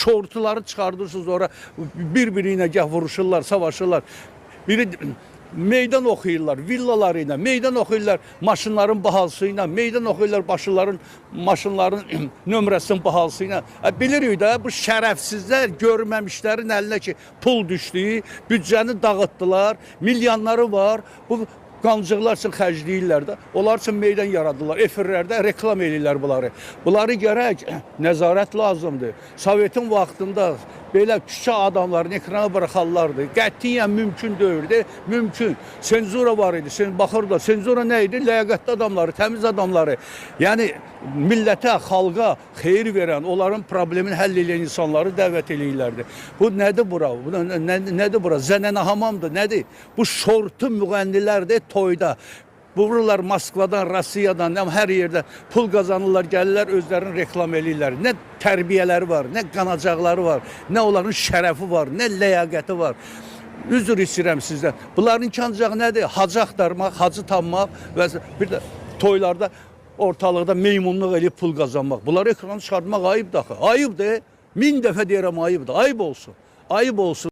şortuları çıxardırsınız ora, bir-biri ilə gəh vuruşurlar, savaşırlar. Biri meydan oxuyurlar, villaları ilə, meydan oxuyurlar maşınların bahalısı ilə, meydan oxuyurlar maşınların nömrəsinin bahalısı ilə. Bilirik də, bu şərəfsizlər görməmişlərin əlinə ki, pul düşdü, büdcəni dağıtdılar, milyonları var, bu qancıqlar üçün xərcləyirlər də, onlar üçün meydan yaradırlar, efirlərdə reklam edirlər bunları. Bunları gərək nəzarət lazımdır. Sovetin vaxtında belə küçə adamların ekrana bıraxarlardı. Qətiyyən mümkün deyildi, mümkün. Senzura var idi, baxırdı, senzura nə idi? Ləyaqətli adamları, təmiz adamları, yəni millətə, xalqa xeyir verən, onların problemini həll edən insanları dəvət eləyirlərdi. Bu nədir bura? Nədir bura? Zənənə hamamdır, nədir? Bu şortu müğənnilərdir toyda. Vururlar Moskvadan, Rusiyadan, hər yerdə pul qazanırlar, gəlirlər, özlərini reklam eləyirlər. Nə tərbiyələri var, nə qanacaqları var, nə onların şərəfi var, nə ləyaqəti var. Üzr istəyirəm sizdən. Bunların ancaq nədir? Hacı axtarmaq, hacı tanımaq və bir də toylarda ortalıqda meymunluq eləyib pul qazanmaq. Bunları ekrana çıxartmaq ayıbdır axı. Ayıbdır. 1000 dəfə deyirəm ayıbdır. Ayıb olsun. Ayıb olsun.